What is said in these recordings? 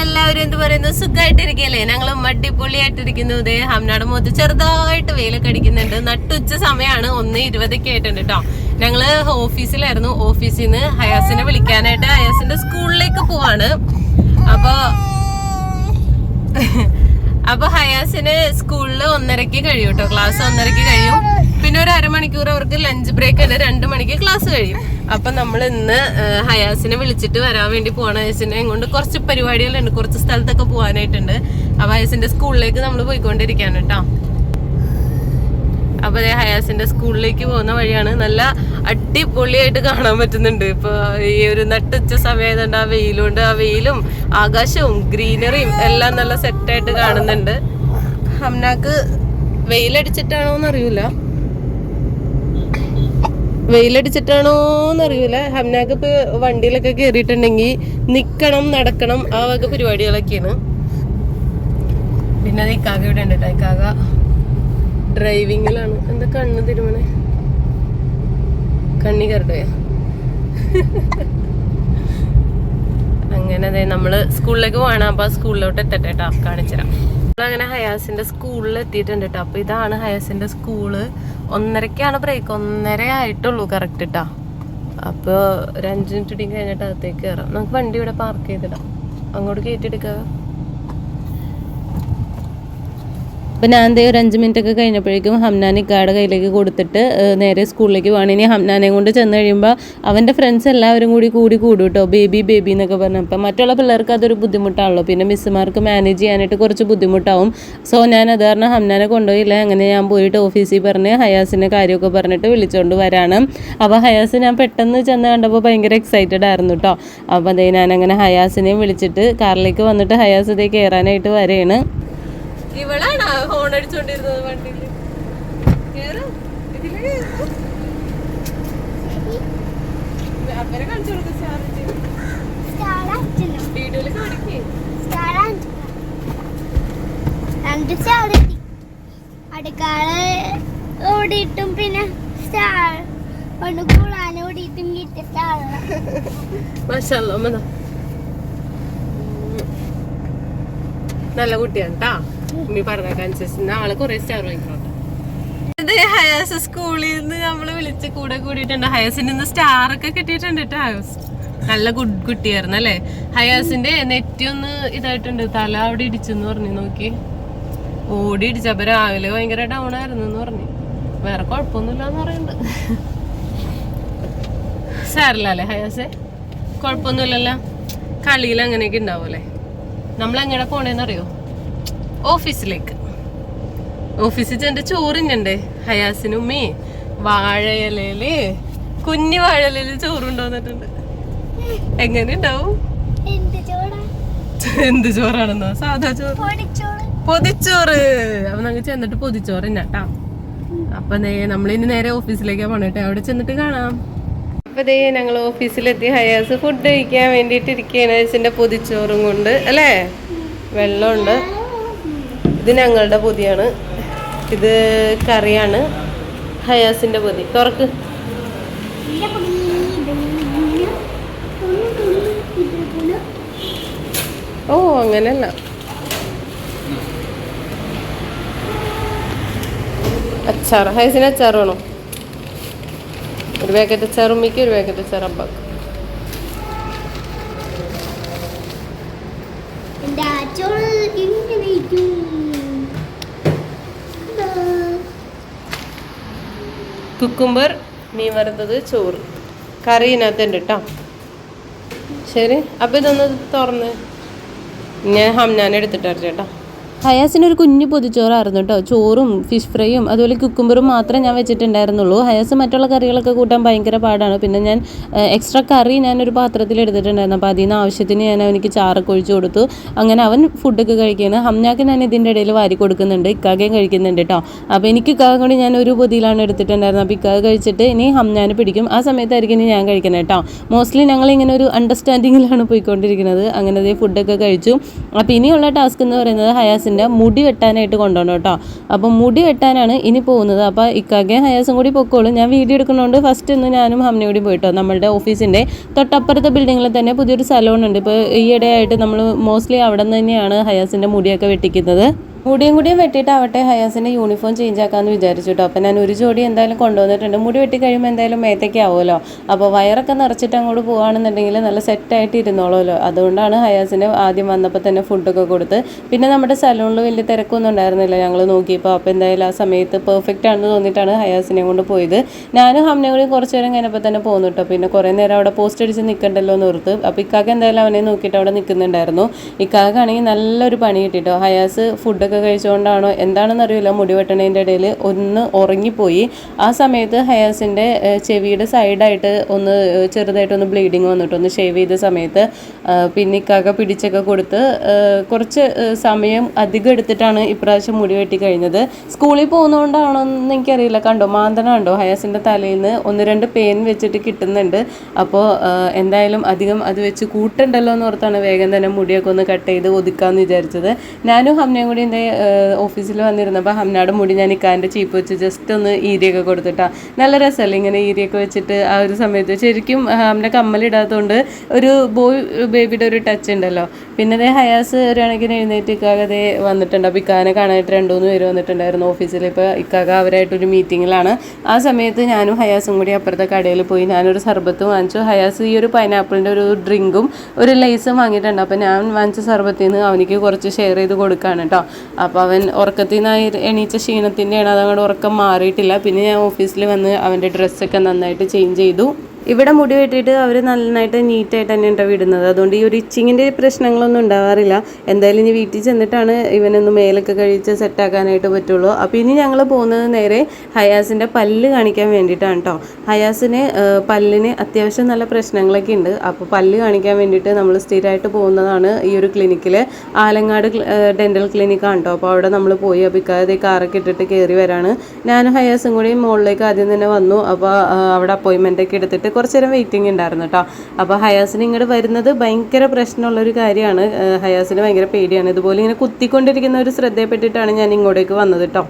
എല്ലാവരും എന്ത് പറയുന്നു, സുഖമായിട്ടിരിക്കല്ലേ? ഞങ്ങളും അടിപൊളിയായിട്ടിരിക്കുന്നു. ഇതേ ഹംനാട് മുഖത്ത് ചെറുതായിട്ട് വെയിലൊക്കെ അടിക്കുന്നുണ്ട്. നട്ടുച്ച സമയമാണ്, 1:20 ആയിട്ടുണ്ട് കേട്ടോ. ഞങ്ങള് ഓഫീസിലായിരുന്നു. ഓഫീസിൽ നിന്ന് ഹയാസിനെ വിളിക്കാനായിട്ട് ഹയാസിന്റെ സ്കൂളിലേക്ക് പോവാണ്. അപ്പൊ ഹയാസിന് സ്കൂളിൽ 1:30 കഴിയും കേട്ടോ. ക്ലാസ് 1:30 കഴിയും. പിന്നെ ഒരു അരമണിക്കൂർ അവർക്ക് ലഞ്ച് ബ്രേക്ക് ഉണ്ട്. 2 മണിക്ക് ക്ലാസ് കഴിയും. അപ്പൊ നമ്മൾ ഇന്ന് ഹയാസിനെ വിളിച്ചിട്ട് വരാൻ വേണ്ടി പോവാണ്. ഹയാസിനെ കൊണ്ട് കുറച്ച് പരിപാടികളുണ്ട്, കുറച്ച് സ്ഥലത്തൊക്കെ പോകാനായിട്ടുണ്ട്. അപ്പൊ ഹയാസിന്റെ സ്കൂളിലേക്ക് നമ്മൾ പോയിക്കൊണ്ടിരിക്കാണ് കേട്ടോ. അപ്പൊ ഹയാസിന്റെ സ്കൂളിലേക്ക് പോകുന്ന വഴിയാണ്. നല്ല അടിപൊളിയായിട്ട് കാണാൻ പറ്റുന്നുണ്ട്. ഇപ്പൊ ഈ ഒരു നട്ടുച്ച സമയത്തുണ്ട്. ആ വെയിലുണ്ട്, ആ വെയിലും ആകാശവും ഗ്രീനറിയും എല്ലാം നല്ല സെറ്റായിട്ട് കാണുന്നുണ്ട്. ഹംനാക്ക് വെയിലടിച്ചിട്ടാണോന്നറിയൂല, ഹംനാക്ക് ഇപ്പൊ വണ്ടിയിലൊക്കെ കേറിയിട്ടുണ്ടെങ്കിൽ നിക്കണം, നടക്കണം, ആ വക പരിപാടികളൊക്കെയാണ്. പിന്നെ ഇക്കാക ഇവിടെ ഉണ്ട് കേട്ടോ. ഇക്കാക ഡ്രൈവിങ്ങിലാണ്. എന്താ കണ്ണ് തിരുമണേ, കണ്ണി കരടോയാ. അങ്ങനെ നമ്മള് സ്കൂളിലേക്ക് പോകണം. അപ്പൊ സ്കൂളിലോട്ട് എത്തട്ടെ കേട്ടോ, കാണിച്ചുതരാം. അങ്ങനെ ഹയാസിന്റെ സ്കൂളിൽ എത്തിയിട്ടുണ്ട് കേട്ടോ. അപ്പൊ ഇതാണ് ഹയാസിന്റെ സ്കൂള്. 1:30 ബ്രേക്ക്, 1:30 ആയിട്ടുള്ളൂ കറക്റ്റ് കേട്ടോ. അപ്പൊ ഒരു 5 മിനിറ്റ് കഴിഞ്ഞിട്ട് അകത്തേക്ക് കയറാം. നമുക്ക് വണ്ടി ഇവിടെ പാർക്ക് ചെയ്തിടാം, അങ്ങോട്ട് കയറ്റിയെടുക്കുക. അപ്പോൾ ഞാൻ ഒരു 5 മിനിറ്റ് ഒക്കെ കഴിഞ്ഞപ്പോഴേക്കും ഹംനാൻ ഇക്കാടെ കയ്യിലേക്ക് കൊടുത്തിട്ട് നേരെ സ്കൂളിലേക്ക് പോകണം. ഇനി ഹംനാനെ കൊണ്ട് ചെന്ന് കഴിയുമ്പോൾ അവൻ്റെ ഫ്രണ്ട്സ് എല്ലാവരും കൂടി കൂടും കേട്ടോ, ബേബി എന്നൊക്കെ പറഞ്ഞു. അപ്പം മറ്റുള്ള പിള്ളേർക്ക് അതൊരു ബുദ്ധിമുട്ടാണല്ലോ, പിന്നെ മിസ്സുമാർക്ക് മാനേജ് ചെയ്യാനായിട്ട് കുറച്ച് ബുദ്ധിമുട്ടാവും. സോ ഞാൻ അത് കാരണം ഹംനാനെ കൊണ്ടുപോയില്ല. അങ്ങനെ ഞാൻ പോയിട്ട് ഓഫീസിൽ പറഞ്ഞ് ഹയാസിൻ്റെ കാര്യമൊക്കെ പറഞ്ഞിട്ട് വിളിച്ചുകൊണ്ട് വരാണ്. അപ്പോൾ ഹയാസ് ഞാൻ പെട്ടെന്ന് ചെന്ന് കണ്ടപ്പോൾ ഭയങ്കര എക്സൈറ്റഡ് ആയിരുന്നു കേട്ടോ. അപ്പോൾ അതേ ഞാനങ്ങനെ ഹയാസിനെയും വിളിച്ചിട്ട് കാറിലേക്ക് വന്നിട്ട് ഹയാസ് ഇതേ കയറാനായിട്ട് വരെയാണ്. ഇവളാണ് ഹോൺ അടിച്ചോണ്ടിരുന്നത് വണ്ടിയിൽ. അപ്പനെ കാണിച്ചു കൊടുക്കും, വീഡിയോയില് കാണിക്കേ. അടുക്കള ഓടിയിട്ടും പിന്നെ ഓടിയിട്ടും നല്ല കുട്ടിയാണ് കേട്ടാ. ഉമ്മി പറഞ്ഞനുസരിച്ച് നാളെ കുറെ സ്റ്റാർ വാങ്ങിക്കോട്ടെ. ഇത് ഹയാസ് സ്കൂളിൽ നിന്ന് നമ്മള് വിളിച്ച് കൂടിയിട്ടുണ്ട്. ഹയാസിന് ഇന്ന് സ്റ്റാർ ഒക്കെ കിട്ടിയിട്ടുണ്ട് കേട്ടോ. ഹയാസ് നല്ല ഗുഡ് കുട്ടിയായിരുന്നു അല്ലേ. ഹയാസിന്റെ നെറ്റി ഒന്ന് ഇതായിട്ടുണ്ട്, തല അവിടെ ഇടിച്ചെന്ന് പറഞ്ഞു. നോക്കി ഓടി ഇടിച്ചപ്പോ രാവിലെ ഭയങ്കര ഡൗൺ ആയിരുന്നു എന്ന് പറഞ്ഞു. വേറെ കുഴപ്പമൊന്നുമില്ലാന്ന് പറയുന്നുണ്ട്. സാരില്ല അല്ലേ ഹയാസെ, കുഴപ്പമൊന്നുമില്ലല്ലോ. കളിയിൽ അങ്ങനെയൊക്കെ ഉണ്ടാവൂല്ലേ. നമ്മളെങ്ങനെ പോണേന്നറിയോ? ഓഫീസിലേക്ക്. ഓഫീസിൽ ചെന്നിട്ട് ചോറിനുണ്ടേ ഹയാസിനുമ്മേ. വാഴയിലയില്, കുഞ്ഞു വാഴയിലയില് ചോറുണ്ടോന്നിട്ടുണ്ട്. എങ്ങനെ ഉണ്ടാവും? എന്ത് ചോറാണെന്നോ? സാധാ ചോറ്, പൊതിച്ചോറ്. അപ്പൊ ഞങ്ങൾ ചെന്നിട്ട് പൊതിച്ചോറ് തന്നെട്ടാ. അപ്പൊ നമ്മളിനി നേരെ ഓഫീസിലേക്കാ പോണേട്ടെ, അവിടെ ചെന്നിട്ട് കാണാം. അപ്പൊ ഞങ്ങൾ ഓഫീസിലെത്തി. ഹയാസ് ഫുഡ് കഴിക്കാൻ വേണ്ടിട്ട് ഇരിക്കുകയാണ്. ഹയാസിന്റെ പൊതിച്ചോറും കൊണ്ട് അല്ലേ. വെള്ളമുണ്ട്. ഇത് ഞങ്ങളുടെ പൊതിയാണ്, ഇത് കറിയാണ്. ഹയാസിന്റെ പൊതി തുറക്ക്. ഓ അങ്ങനല്ല, അച്ചാർ. ഹയാസിന് അച്ചാർ വേണോ? ഒരു പാക്കറ്റ് അച്ചാർ ഉമ്മിക്ക്, ഒരു പാക്കറ്റ് അച്ചാർ അബ്ബാക്ക്. കുക്കുംബർ, മീൻ വറുത്തത്, ചോറ്, കറി ഇതിനകത്തുണ്ട് കേട്ടോ. ശരി, അപ്പം ഇതൊന്ന് തുറന്ന് ഞാൻ ഹംനാൻ എടുത്തിട്ട് ചേട്ടാ. ഹയാസിനൊരു കുഞ്ഞു പൊതിച്ചോറായിരുന്നു കേട്ടോ. ചോറും ഫിഷ് ഫ്രൈയും അതുപോലെ കുക്കുംബറും മാത്രമേ ഞാൻ വെച്ചിട്ടുണ്ടായിരുന്നുള്ളൂ. ഹയാസ് മറ്റുള്ള കറികളൊക്കെ കൂട്ടാൻ ഭയങ്കര പാടാണ്. പിന്നെ ഞാൻ എക്സ്ട്രാ കറി ഞാനൊരു പാത്രത്തിൽ എടുത്തിട്ടുണ്ടായിരുന്നു. അപ്പോൾ അതിൽ നിന്ന് ആവശ്യത്തിന് ഞാൻ അവനിക്ക് ചാറൊക്കെ ഒഴിച്ചു കൊടുത്തു. അങ്ങനെ അവൻ ഫുഡൊക്കെ കഴിക്കുകയാണ്. ഹംനാക്ക് ഞാൻ ഇതിൻ്റെ ഇടയിൽ വാരി കൊടുക്കുന്നുണ്ട്, ഇക്കാകയും കഴിക്കുന്നുണ്ട് കേട്ടോ. അപ്പോൾ എനിക്ക് ഇക്കാക കൂടി ഞാൻ ഒരു പൊതിയിലാണ് എടുത്തിട്ടുണ്ടായിരുന്നത്. അപ്പോൾ ഇക്കാക കഴിച്ചിട്ട് ഇനി ഹംനാന് പിടിക്കും. ആ സമയത്തായിരിക്കും ഇനി ഞാൻ കഴിക്കണം കേട്ടോ. മോസ്റ്റ്ലി ഞങ്ങളിങ്ങനെ ഒരു അണ്ടർസ്റ്റാൻഡിങ്ങിലാണ് പോയിക്കൊണ്ടിരിക്കുന്നത്. അങ്ങനെ ഫുഡൊക്കെ കഴിച്ചു. അപ്പോൾ ഇനിയുള്ള ടാസ്ക് എന്ന് പറയുന്നത് ഹയാസിന് ഹയാസിൻ്റെ മുടി വെട്ടാനായിട്ട് കൊണ്ടുപോകണം കേട്ടോ. അപ്പം മുടി വെട്ടാനാണ് ഇനി പോകുന്നത്. അപ്പോൾ ഇക്കാക്കയും ഹയാസും കൂടി പൊക്കോളും. ഞാൻ വീഡിയോ എടുക്കുന്നതുകൊണ്ട് ഫസ്റ്റ് ഒന്ന് ഞാനും ഹംനയും കൂടി പോയിട്ടോ. നമ്മളുടെ ഓഫീസിൻ്റെ തൊട്ടപ്പുറത്തെ ബിൽഡിങ്ങിൽ തന്നെ പുതിയൊരു സലൂൺ ഉണ്ട്. ഇപ്പോൾ ഈയിടെയായിട്ട് നമ്മൾ മോസ്റ്റ്ലി അവിടെ നിന്ന് തന്നെയാണ് ഹയാസിൻ്റെ മുടിയൊക്കെ വെട്ടിക്കുന്നത്. മുടിയും കൂടിയും വെട്ടിയിട്ടാവട്ടെ ഹയാസിൻ്റെ യൂണിഫോം ചേഞ്ച് ആക്കാമെന്ന് വിചാരിച്ചു കേട്ടോ. അപ്പോൾ ഞാൻ ഒരു ജോഡി എന്തായാലും കൊണ്ടുവന്നിട്ടുണ്ട്. മുടി വെട്ടി കഴിയുമ്പോൾ എന്തായാലും മേത്തേക്ക് ആവുമല്ലോ. അപ്പോൾ വയറൊക്കെ നിറച്ചിട്ട് അങ്ങോട്ട് പോകുകയാണെന്നുണ്ടെങ്കിൽ നല്ല സെറ്റായിട്ട് ഇരുന്നോളൂല്ലോ. അതുകൊണ്ടാണ് ഹയാസിന് ആദ്യം വന്നപ്പോൾ തന്നെ ഫുഡൊക്കെ കൊടുത്ത്. പിന്നെ നമ്മുടെ സലൂണിൽ വലിയ തിരക്കൊന്നും ഉണ്ടായിരുന്നില്ല ഞങ്ങൾ നോക്കിയപ്പോൾ. അപ്പോൾ എന്തായാലും ആ സമയത്ത് പെർഫെക്റ്റ് ആണെന്ന് തോന്നിയിട്ടാണ് ഹയാസിനെ കൊണ്ട് പോയത്. ഞാനും ഹംനയും കൂടി കുറച്ച് നേരം കഴിഞ്ഞപ്പോൾ തന്നെ പോന്നു കേട്ടോ. പിന്നെ കുറേ നേരം അവിടെ പോസ്റ്റ് അടിച്ച് നിൽക്കണ്ടല്ലോ എന്ന് ഓർത്ത്. അപ്പോൾ ഇക്കാക്ക് എന്തായാലും അവനെ നോക്കിയിട്ട് അവിടെ നിൽക്കുന്നുണ്ടായിരുന്നു. ഇക്കാക്കാണെങ്കിൽ നല്ലൊരു പണി കിട്ടിട്ടോ. ഹയാസ് ഫുഡൊക്കെ കഴിച്ചുകൊണ്ടാണോ എന്താണെന്ന് അറിയില്ല, മുടി വെട്ടണതിൻ്റെ ഇടയിൽ ഒന്ന് ഉറങ്ങിപ്പോയി. ആ സമയത്ത് ഹയാസിൻ്റെ ചെവിയുടെ സൈഡായിട്ട് ഒന്ന് ചെറുതായിട്ടൊന്ന് ബ്ലീഡിങ് വന്നിട്ട് ഒന്ന് ഷേവ് ചെയ്ത സമയത്ത് പിന്നെ ഇക്കാക്ക പിടിച്ചൊക്കെ കൊടുത്ത് കുറച്ച് സമയം അധികം എടുത്തിട്ടാണ് ഇപ്രാവശ്യം മുടി വെട്ടി കഴിഞ്ഞത്. സ്കൂളിൽ പോകുന്നതുകൊണ്ടാണോ എന്ന് എനിക്കറിയില്ല. കണ്ടോ മാന്തണുണ്ടോ ഹയാസിൻ്റെ തലയിൽ നിന്ന് 1-2 പെയിൻ വെച്ചിട്ട് കിട്ടുന്നുണ്ട്. അപ്പോൾ എന്തായാലും അധികം അത് വെച്ച് കൂട്ടുണ്ടല്ലോ എന്ന് ഓർത്താണ് വേഗം തന്നെ മുടിയൊക്കെ ഒന്ന് കട്ട് ചെയ്ത് ഒതുക്കാമെന്ന് വിചാരിച്ചത്. ഞാനും ഹംനയും കൂടി ഓഫീസിൽ വന്നിരുന്നപ്പോൾ ഹംനയുടെ മുടി ഞാൻ ഇക്കാൻ്റെ ചീപ്പ് വെച്ച് ജസ്റ്റ് ഒന്ന് ഈരിയൊക്കെ കൊടുത്തിട്ടാ. നല്ല രസമല്ലേ ഇങ്ങനെ ഈരിയൊക്കെ വെച്ചിട്ട് ആ ഒരു സമയത്ത്. ശരിക്കും ഹംന കമ്മലിടാത്തതുകൊണ്ട് ഒരു ബോയ് ബേബിയുടെ ഒരു ടച്ച് ഉണ്ടല്ലോ. പിന്നെ അതേ ഹയാസ് ഒരു കണക്കിന് എഴുന്നേറ്റ് ഇക്കാക അതേ വന്നിട്ടുണ്ട്. അപ്പോൾ ഇക്കാനെ കാണാനായിട്ട് 2-3 പേര് വന്നിട്ടുണ്ടായിരുന്നു ഓഫീസിൽ. ഇപ്പോൾ ഇക്കാക അവരായിട്ടൊരു മീറ്റിങ്ങിലാണ്. ആ സമയത്ത് ഞാനും ഹയാസും കൂടി അപ്പുറത്തെ കടയിൽ പോയി ഞാനൊരു സർബത്ത് വാങ്ങിച്ചു. ഹയാസ് ഈ ഒരു പൈനാപ്പിളിൻ്റെ ഒരു ഡ്രിങ്കും ഒരു ലേസും വാങ്ങിയിട്ടുണ്ട്. അപ്പോൾ ഞാൻ വാങ്ങിച്ച സർബത്തിൽ നിന്ന് അവനിക്ക് കുറച്ച് ഷെയർ ചെയ്ത് കൊടുക്കുകയാണ് കേട്ടോ. അപ്പോൾ അവൻ ഉറക്കത്തിൽ നിന്ന് എണീച്ച ക്ഷീണത്തിൻ്റെയാണ്, അതങ്ങോട്ട് ഉറക്കം മാറിയിട്ടില്ല. പിന്നെ ഞാൻ ഓഫീസിൽ വന്ന് അവൻ്റെ ഡ്രസ്സൊക്കെ നന്നായിട്ട് ചേഞ്ച് ചെയ്തു. ഇവിടെ മുടി വെട്ടിയിട്ട് അവർ നന്നായിട്ട് നീറ്റായിട്ട് തന്നെ ഉണ്ടോ വിടുന്നത്. അതുകൊണ്ട് ഈ ഒരു ഇച്ചിങ്ങിൻ്റെ പ്രശ്നങ്ങളൊന്നും ഉണ്ടാവാറില്ല. എന്തായാലും ഇനി വീട്ടിൽ ചെന്നിട്ടാണ് ഇവനൊന്ന് മേലൊക്കെ കഴിച്ച് സെറ്റാക്കാനായിട്ട് പറ്റുള്ളൂ. അപ്പോൾ ഇനി ഞങ്ങൾ പോകുന്നത് നേരെ ഹയാസിൻ്റെ പല്ല് കാണിക്കാൻ വേണ്ടിയിട്ടാണ് കേട്ടോ. ഹയാസിന് പല്ലിന് അത്യാവശ്യം നല്ല പ്രശ്നങ്ങളൊക്കെ ഉണ്ട്. അപ്പോൾ പല്ല് കാണിക്കാൻ വേണ്ടിയിട്ട് നമ്മൾ സ്ഥിരമായിട്ട് പോകുന്നതാണ് ഈ ഒരു ക്ലിനിക്കിൽ. ആലങ്ങാട് ഡെൻ്റൽ ക്ലിനിക്കാണ് കേട്ടോ. അപ്പോൾ അവിടെ നമ്മൾ പോയി. അപ്പോൾ ഇക്കാതെ കാറൊക്കെ ഇട്ടിട്ട് കയറി വരാണ്. ഞാനും ഹയാസും കൂടി മുകളിലേക്ക് ആദ്യം തന്നെ വന്നു. അപ്പോൾ അവിടെ അപ്പോയിൻമെൻ്റൊക്കെ എടുത്തിട്ട് കുറച്ച് നേരം വെയിറ്റിംഗ് ഉണ്ടായിരുന്നു കേട്ടോ. അപ്പോൾ ഹയാസിന് ഇങ്ങോട്ട് വരുന്നത് ഭയങ്കര പ്രശ്നമുള്ളൊരു കാര്യമാണ്. ഹയാസിന് ഭയങ്കര പേടിയാണ്. ഇതുപോലെ ഇങ്ങനെ കുത്തിക്കൊണ്ടിരിക്കുന്ന ഒരു ശ്രദ്ധയെപ്പെട്ടിട്ടാണ് ഞാൻ ഇങ്ങോട്ടേക്ക് വന്നത് കേട്ടോ.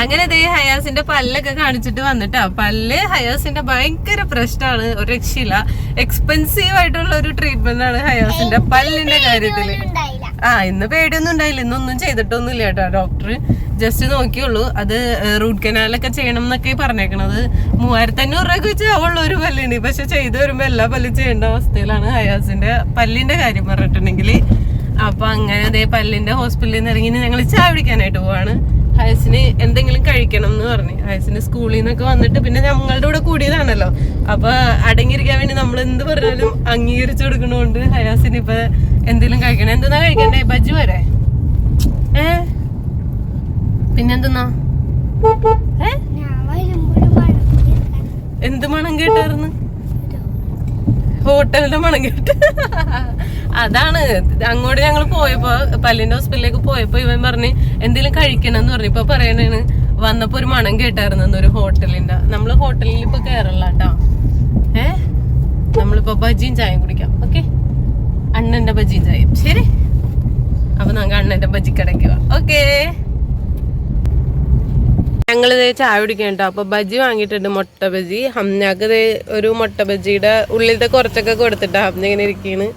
അങ്ങനെ ദേ ഹയാസിന്റെ പല്ലൊക്കെ കാണിച്ചിട്ട് വന്നിട്ടാ. പല്ല് ഹയാസിന്റെ ഭയങ്കര പ്രശ്നമാണ്, ഒരു രക്ഷയില്ല. എക്സ്പെൻസീവ് ആയിട്ടുള്ള ഒരു ട്രീറ്റ്മെന്റ് ആണ് ഹയാസിന്റെ പല്ലിന്റെ കാര്യത്തില്. ഇന്ന് പേടിയൊന്നും ഉണ്ടായില്ല. ഇന്നൊന്നും ചെയ്തിട്ടൊന്നുമില്ല കേട്ടോ. ഡോക്ടർ ജസ്റ്റ് നോക്കിയുള്ളൂ. അത് റൂട്ട് കനാലൊക്കെ ചെയ്യണം എന്നൊക്കെ പറഞ്ഞേക്കണത്. 3500 രൂപ വെച്ച് അവളുള്ള ഒരു പല്ലുണ്ട്. പക്ഷെ ചെയ്ത് വരുമ്പോ എല്ലാ പല്ലും ചെയ്യേണ്ട അവസ്ഥയിലാണ് ഹയാസിന്റെ പല്ലിന്റെ കാര്യം പറഞ്ഞിട്ടുണ്ടെങ്കിൽ. അപ്പൊ അങ്ങനെ അതേ പല്ലിന്റെ ഹോസ്പിറ്റലിൽ നിന്ന് ഇറങ്ങി ഞങ്ങൾ ചായ പിടിക്കാനായിട്ട് പോവാണ്. ഹയസിന് എന്തെങ്കിലും കഴിക്കണം എന്ന് പറഞ്ഞു. ഹയസിന് സ്കൂളിൽ നിന്നൊക്കെ വന്നിട്ട് പിന്നെ ഞങ്ങളുടെ കൂടെ കൂടിയതാണല്ലോ. അപ്പൊ അടങ്ങിയിരിക്കാൻ വേണ്ടി നമ്മൾ എന്ത് പറഞ്ഞാലും അംഗീകരിച്ചു കൊടുക്കണോണ്ട് ഹയാസിന് ഇപ്പൊ എന്തെങ്കിലും കഴിക്കണം. എന്തെന്നാ കഴിക്കണ്ടേ? ബജ്ജി വരെ പിന്നെന്തെന്നാ എന്ത് മണം കേട്ടായിരുന്നു? ഹോട്ടലിന്റെ മണം കേട്ട്. അതാണ് അങ്ങോട്ട് ഞങ്ങൾ പോയപ്പോ പല്ലിന്റെ ഹോസ്പിറ്റലിലേക്ക് പോയപ്പോ ഇവൻ പറഞ്ഞ് എന്തെങ്കിലും കഴിക്കണം എന്ന് പറഞ്ഞു. ഇപ്പൊ പറയണേണ് വന്നപ്പോ ഒരു മണം കേട്ടായിരുന്നു ഒരു ഹോട്ടലിന്റെ. നമ്മള് ഹോട്ടലിൽ ഇപ്പൊ കേറല്ല കേട്ടോ. നമ്മളിപ്പോ ബജിയും ചായയും കുടിക്കാം. ഓക്കെ, അണ്ണന്റെ ബജിയും ചായയും. ശരി, അപ്പൊ നമുക്ക് അണ്ണന്റെ ബജിക്കടയ്ക്ക് പോവാം. ഓക്കേ, ഞങ്ങളിത് ചായ കുടിക്കാൻ കേട്ടോ. അപ്പൊ ബജി വാങ്ങിയിട്ടുണ്ട്, മുട്ട ബജി. ഹംനാക്ക് ഒരു മുട്ട ബജിയുടെ ഉള്ളിലത്തെ കുറച്ചൊക്കെ കൊടുത്തിട്ടാ ഹംന ഇങ്ങനെ ഇരിക്കാണ്.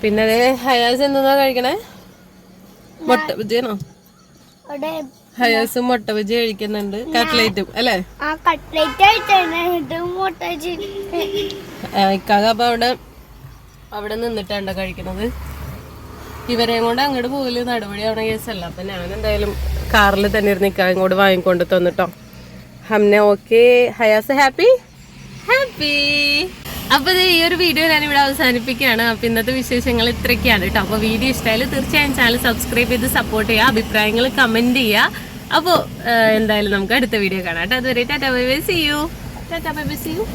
പിന്നെ അതേ ഹയാസ് എന്താ കഴിക്കണേ? മുട്ട ബജിയാണോ? ഹയാസും മുട്ട ബജി കഴിക്കുന്നുണ്ട്, കട്ട്ലേറ്റും അല്ലേ? ഇക്കാക അപ്പൊ അവിടെ നിന്നിട്ടാണ്ടോ കഴിക്കണത്. ഇവരെയും കൊണ്ട് അങ്ങോട്ട് പോകല് നടപടിയാവണ കേസല്ല. അപ്പൊ ഞാൻ എന്തായാലും കാറിൽ തന്നെ ഇരുന്ന് ഇക്കാ ഇങ്ങോട്ട് വാങ്ങിക്കൊണ്ട് തന്നിട്ടോ. Hamna okay, Hayas happy happy. അപ്പൊ ഈ ഒരു വീഡിയോ ഞാൻ ഇവിടെ അവസാനിപ്പിക്കുകയാണ്. അപ്പൊ ഇന്നത്തെ വിശേഷങ്ങൾ ഇത്രയൊക്കെയാണ് കേട്ടോ. അപ്പൊ വീഡിയോ ഇഷ്ടമായാലും തീർച്ചയായും ചാനൽ സബ്സ്ക്രൈബ് ചെയ്ത് സപ്പോർട്ട് ചെയ്യുക, അഭിപ്രായങ്ങൾ കമന്റ് ചെയ്യുക. അപ്പോൾ എന്തായാലും നമുക്ക് അടുത്ത വീഡിയോ കാണാം കേട്ടോ. അതുവരെ tata bye bye, see you. Tata bye bye, see U.